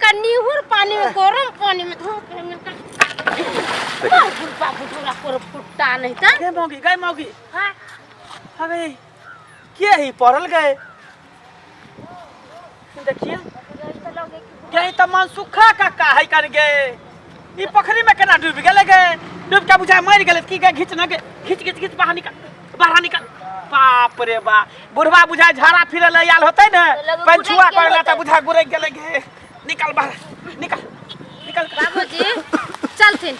इनका नीहुर पानी में गरम पानी में धो के इनका बुढ़ा पर फुट्टा नहीं था गए मौगी हां अबे के ही पड़ल गए देखिए गए त मन सुखा का है कर गए ई पोखरी में केना डूब गेले गए डूब के बुझा मर गेले की गए खींच न गए खींच बाहर निकल बाप रे बा बुढ़वा बुझा झाड़ा फिरे ले आल होतै न पंछुआ करला त बुझा गुरे गेले गे निकल बाहर निकल बाबूजी चलथिन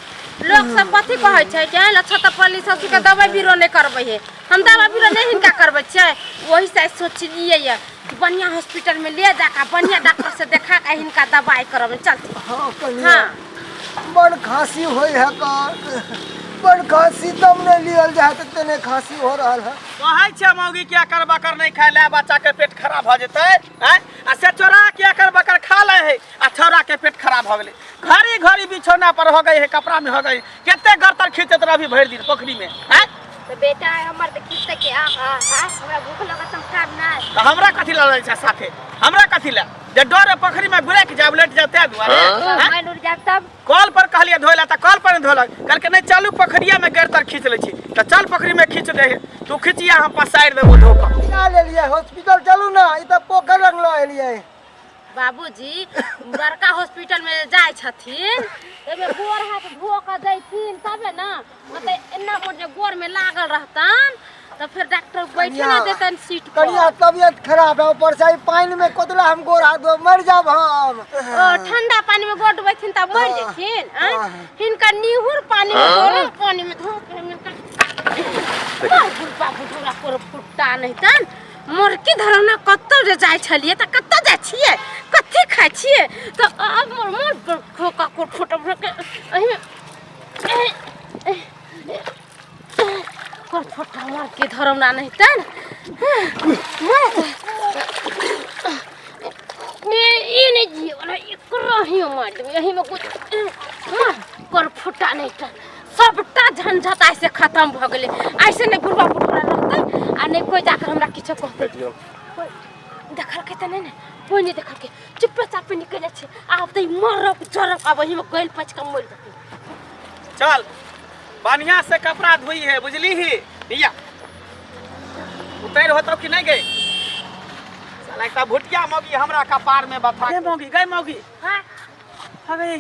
लोग सब कथी कहै छै कि अच्छा त पुलिस ससुर के दवाई बीरो नहीं करबै है हम दवाई बीरो नहीं हिनका करबै छै वही से सोचलिए ये बढ़िया हॉस्पिटल में ले जाका बढ़िया डॉक्टर से देखा के हिनका दवाई करब चलथिन हां बड़ खांसी होई है का बड़ खांसी तब ने लियल जाए त तने खांसी हो रहल है कहै छै मौगी क्या करबा कर नहीं खाय ले बच्चा के पेट खराब भ जेतै हैं आ से चोरा क्या करबा कर खा ले है आ छोरा के पेट खराब हो गेलै घड़ी बिछौना पर हो गई है कपड़ा में हो गई केते गरतर खींचत रही भर दिन पोखरी में हैं तो बेटा हमर त खींचते के हां हमरा भूख लगत हम खाब ना तो हमरा कथि लड़ै छै साथे हमरा कथि ले जे डोरे पोखरी में गुरे के जाब लेट जाते दुआरे मैं डर जाब तब कॉल पर कहलिए धोइला त कॉल पर धोलक कल के नहीं चालू पोखरिया में गरतर खींच ले छी त चल पोखरी में खींच दे तू खींचिया हम पसार देबो धोका ना ले लिया हॉस्पिटल चलू ना ई त पोखर रंग ल एलिए बाबूजी बड़का हॉस्पिटल में जाय छथिन एमे गोर हाथ धो के दैथिन तबे ना मतलब एना मोटे गोर में लागल रहतन तो फिर डॉक्टर बैठे ना देतन सीट पर कनिया तबीयत खराब है ऊपर से पानी में कोतला हम गोर हाथ धो मर जाब हम ठंडा पानी में गोड़ बैठिन त मर जेथिन हिनका नीहुर पानी में गरम पानी में धो के हिनका बुढ़ा पर फुट्टा नहीं तन मोरकी धरना कत्तो जे जाय छलिए त कत्तो जाय छिए कथि खाय छिए त अब मोर खोका को फोटो के एही में कोन फोटो मार के धरना नहीं तन मैं ये नहीं जी वाला एक रही मार दे यही में कुछ मार कर फुटा नहीं तन सबटा झंझट ऐसे खत्म भ गेले ऐसे नहीं बुढ़वा रहते आ नहीं कोई जाकर हमरा किछो कहते देखल के त नहीं ने कोई नहीं देखल के चुपचाप निकल जाए आब त मरब चरब अब ही में गइल पच के मर जाते चल बढ़िया से कपड़ा धोई है बुझली ही भैया उतर होतो कि नहीं गई साला एकटा भुटिया मौगी हमरा कपार में बथा गए मौगी हां अबे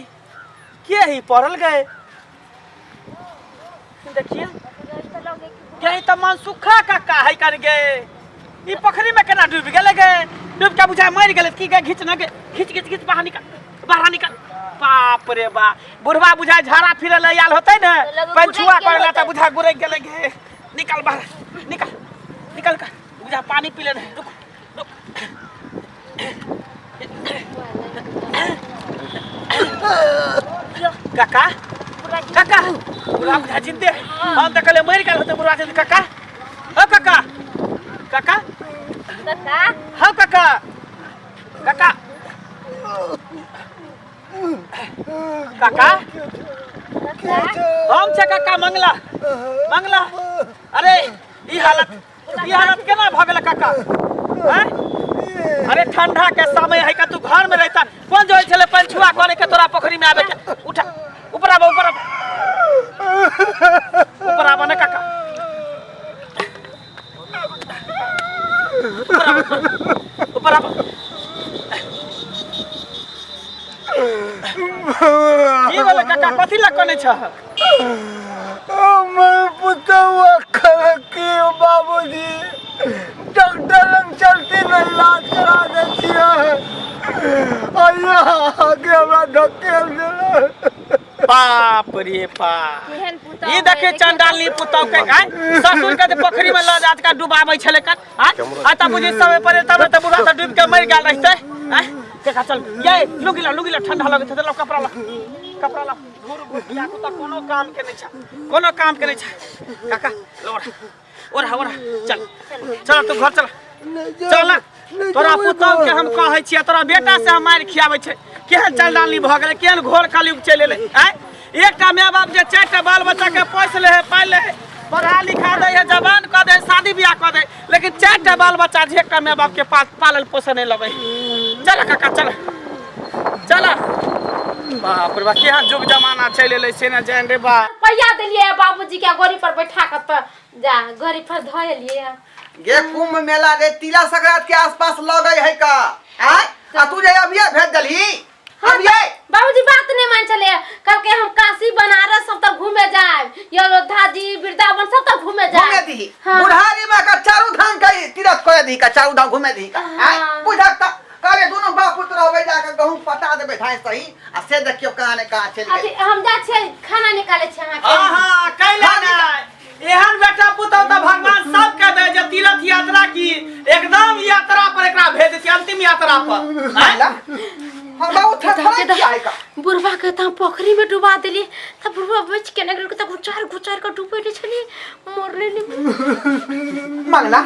के ही पड़ल गए देखिए गए त मन सुखा का है कर गए ई पोखरी में केना डूब गेले गए डूब के बुझा मर गेले की गए खींच न गए खींच बाहर निकल बाप रे बा बुढ़वा बुझा झाड़ा फिरे ले आल होतै न पंछुआ करला त बुझा गुरे गेले गे निकल बाहर निकल का बुझा पानी पी ले रुक काका बुढ़वा बुझा जिंदे हम त कले मर गेल होतै बुढ़वा से काका ओ काका हाँ काका हम छे काका मंगला अरे ई हालत केना भ गेल काका हैं अरे ठंडा के समय है का तू घर में रहता कौन जो छले पंछुआ करे के तोरा पोखरी में आवे के उठा ऊपर आवा ना काका ऊपर आवा की बोले काका कथि ला कोने छ मैं पुतवा खा के बाबूजी डॉक्टर लंग चलते न इलाज करा देती है आया आगे हमरा धकेल देला बाप रे बाप ये देखे चंडाली पुतौ के ससुर के पोखरी में ल जात का डुबाबै छले का आ त बुझी समय पर तब त बुढ़ा त डूब के मर गेल रहते देखा चल ये लुगिला ठंडा लगत त कपड़ा ला घूर या को त कोनो काम के नहीं छ काका ओरा चल तू घर चल तोरा पुतौ के हम कहै छियै तोरा बेटा से हम मार खियाबै छै केहन चंडाली भ गेलै केहन घोर कलयुग चलि एलै एकटा माय बाप जे चारटा बाल बच्चा के पोस ले है पाल ले है पढ़ा लिखा दे है जवान क दे शादी ब्याह क दे लेकिन चारटा बाल बच्चा जे एकटा माय बाप के पास पालल पोषण नहीं लगे चल काका चल बाप रे बा केहन जुग जमाना चल एले से न जान रे बा। पैया देलिए बाबूजी के गोरी पर बैठा के त जा गोरी पर धोलिए। गे कुंभ मेला रे तिला संक्रांत के आसपास लगई है का आय आ तू जे अभी भेज दलही हम ये बाबूजी बात नहीं मान चले कल के हम काशी बनारस सब तक घूमे जाए अयोध्या जी वृंदावन सब तक घूमे जाए घूमे दी बुढ़ारी में का चारू धाम का तीरथ कर दी का चारू धाम घूमे दी का आय बुझक त करे दोनों बाप पुत्र होवे जाके गहूं पटा देबे धाय सही आ से देखियो कहां ने कहां चल गए। हम जा छे खाना निकाले छे हां के हां कैला नहीं एहन बेटा पुतौ त भगवान सब के दे जे तीर्थ यात्रा की एकदम यात्रा पर एकरा भेज दे अंतिम यात्रा पर। हम बहुत थक गए का बुढ़वा के त पोखरी में डुबा देली त बुढ़वा बच के नगर के त गुचार के डूबे रे छली मरले नी मंगला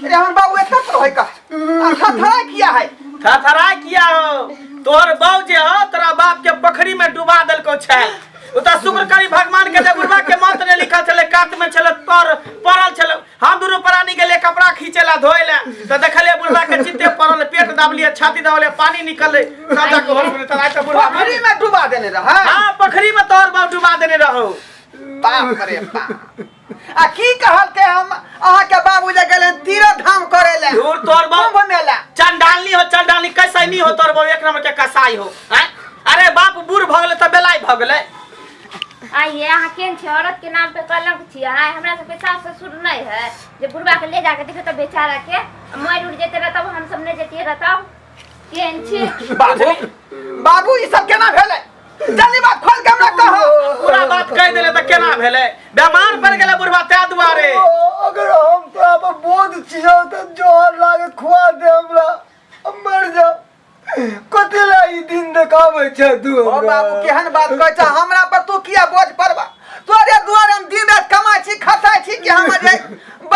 रे हम बाबू एतना तो है का थरा किया है थरा किया हो तोर बाऊ जे हो तोरा बाप के पोखरी में डुबा देल को छै उ त शुक्र करी भगवान के बुढ़वा के मंत्र ने लिखल छले कात में छले तोर पड़ल छले हम दुनु प्राणी गेले कपड़ा खींचेला धोइला त देखले बुढ़वा के चित्ते पड़ल पेट दाबलिए छाती दाबले पानी निकले सादा को होल में तरा त बुढ़वा पोखरी में डुबा देने रहा हां पोखरी में तोर बाप डुबा देने रहो। बाप रे बाप आ की कहल के हम आहा के बाबू जे गेले तीर्थ धाम करेले दूर तोर बाप कुंभ मेला चंडालनी हो चंडालनी कैसे नहीं हो तोर बाप एक नंबर के कसाई हो हैं। अरे बाप बूढ़ भ गेले त बेलाई भ गेले। आइए अहाँ केन छे औरत के नाम पे कलंक छिए हां हमरा सब के सास ससुर नहीं है जे बुढ़वा के ले जाके देखो त बेचारा के मर उड़ जेते रहता हम सब नहीं जेते रहता केन छे बाबू बाबू ई सब केना भेले जल्दी बात खोल के हमरा कहो पूरा बात कह देले त केना भेले बीमार पड़ गेले बुढ़वा ते दुआरे अगर हम तोरा पर बोझ छियो त जोहर लागे खुआ दे हमरा हम मर जा कतेला ई दिन देखावे छ तू ओ बाबू केहन बात कहै छ हमरा पर तू किया बोझ परबा तोरे दुआरे हम दिन रात कमाई छी खताई छी कि हमर जे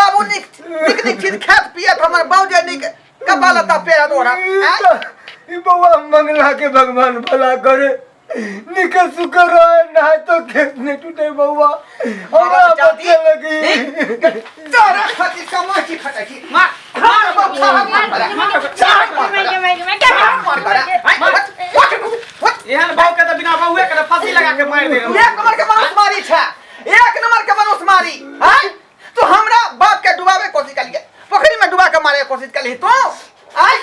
बाबू निक चीज खात पियत हमर बाऊ जे निक कपालता पेरा दोरा ई बउआ मंगला के भगवान भला करे निकल सुकर रहे ना तो खेत नहीं टूटे बउआ हमरा बच्चे लगी तोरा खातिर कमाई छी खताई छी मार बाप एहन बाऊ के त बिना बाऊए के फांसी लगा के मार दे रहो। एक नंबर के मनुष्य मारी छ एक नंबर के मनुष्य मारी हैं तू हमरा बाप के डुबावे कोशिश कर लिए पोखरी में डुबा के मारे कोशिश कर ली तो हैं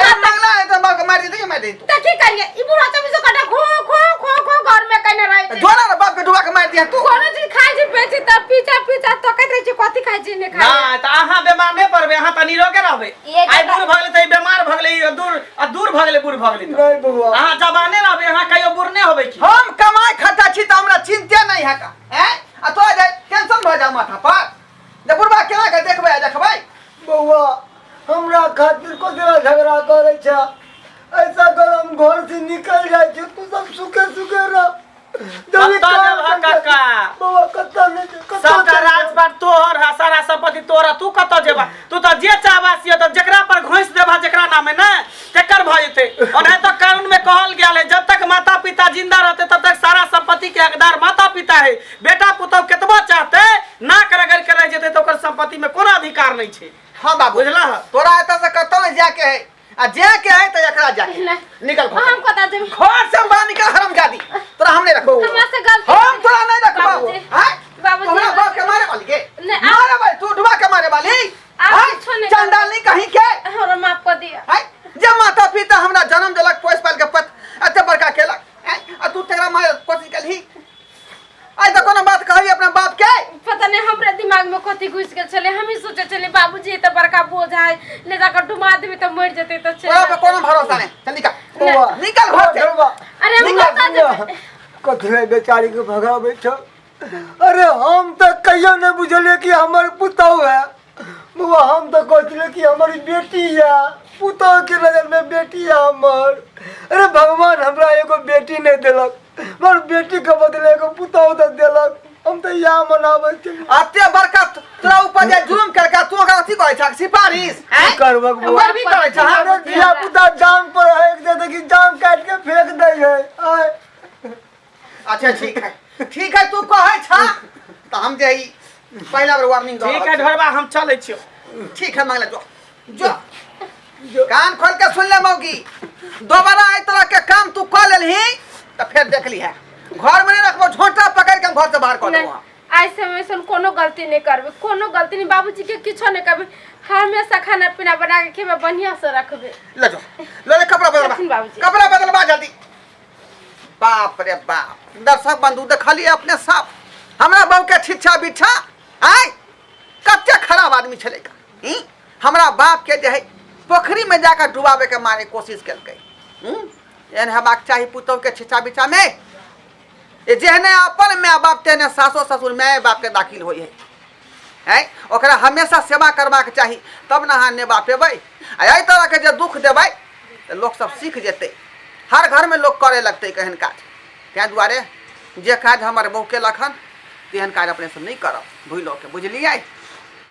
अरे मंगला है तो बाप के मार दे मैं दे त की करिए ई बुढ़ा त बिसो कटा खो खो खो खो घर में कने रहे जोरा रे बाप के डुबा के मार दिया तू कोनो चीज खाइ छी बेची त पीछा तो कहत रहे छी कथि खाइ छी ने खाइ ना त अहाँ बीमार नै पड़बे अहाँ त निरोगे रहबे आई बूढ़ भ गेले त बीमार भ गेले दूर भ गेले बूढ़ भ गेले नहीं बउआ अहाँ जवाने रहबे अहाँ कहियो बूढ़ नै होबे की हम कमाई खर्चा छी त हमरा चिंता नहीं है का हैं आ तो जाए टेंशन भ जा माथा पर जब बुढ़वा केना के देखबै बउआ हमरा खातिर कतेला झगड़ा करे छ ऐसा कर हम घर से निकल जाए छ तू सब सुखे रह कत्ता जब काका बउआ कत्ता नहीं सबका राजपाट तोहर है सारा संपत्ति तोहर तू कत जेबा तू त जे चाहबासी त जेकरा पर घोंस देबा जेकरा नाम है ना तेकर भ जते ओना त कानून में कहल गेल है जब तक माता पिता जिंदा रहते तब तक सारा संपत्ति के हकदार माता पिता है बेटा पुतौ केतबो चाहते नाक रगड़ के रह जते त ओकर संपत्ति में कोनो अधिकार नहीं छे। हां बाबू बुझला तोरा एत से कत न जाके है आ जाके है त एकरा जाके निकल हम कता जे घर से बाहर निकल हरामजादी तोरा हमने रखबो हमरा से गलती हम तोरा नहीं रखबो हैं बाबूजी हमरा बाप के मारे वाली के नहीं, मारे वाली तू डुबा के मारे वाली आप कुछ नहीं चंडालनी कहीं के हमरा माफ कर दिया हैं जे माता पिता हमरा जन्म देलक पोस पाल के पत अते बड़का केलक हैं आ तू तेरा मारे कोशिश कलही आई त कोनो बात कही अपना बाप के पता नहीं हमरे दिमाग में कथि घुस गेल छले हम ही सोचे छले बाबूजी त बड़का बोझ है ले जाकर डुमा देबे त मर जते त तोरा पे कोनो भरोसा नहीं चल निकल निकल घर से अरे हम कता जेबे कथले बेचारी के भगावे छ अरे हम तो कहियो नहीं बुझले कि हमर पुतौ है बुआ हम तो कहले कि हमारी बेटी है पुतौ के नजर में बेटी है हमर अरे भगवान हमरा एगो बेटी नहीं देलक मर बेटी के बदले एगो पुतौ दे देलक हम तो या मनावे छी अते बड़का तोरा ऊपर जे जुल्म करके तू ओकरा अथी कहै छ सिफारिश हैं करबक बुआ भी कहै छ अरे दिया पुता जान पर है एक दे कि जान काट के फेंक दे है आय अच्छा ठीक है तू कहै छ त हम जे पहला बार वार्निंग दो ठीक है ढोरबा हम चले छियो ठीक है मंगला जो कान खोल के सुन ले मौगी दोबारा आई तरह के काम तू कर लेलही त फिर देख ली है घर में नहीं रखबो झोंटा पकड़ के हम घर से बाहर कर देबो ऐसे में ऐसे कोनो गलती नहीं करबे कोनो गलती नहीं बाबूजी के किछो नहीं करबे हमेशा खाना पीना बना के खेबे बढ़िया से रखबे ले जाओ ले कपड़ा बदलवा कपड़ा बदलवा जल्दी बाप रे बाप दर्शक बंधु देखलिए अपने साफ हमरा बाबू के छिछा बिछा आय कच्चा खराब आदमी छले का हमरा बाप के जे है पोखरी में जाकर डुबावे के मारे कोशिश करके एहन हेबाक चाही पुतौ के छिछा बिछा में ये जेहने अपन माय बाप तेने सासो ससुर माय बाप के दाखिल होई है ओकरा हमेशा सेवा करबाक चाही तब ना हां नेबा पेबै आ एहि तरह के जे दुख देबै तो लोग सब सीख जेतै हर घर में लोग करे लगते कहन काज क्या दुआरे जे काज हमर बहू के लखन तेहन काज अपने से नहीं करब भूलो के बुझलियै।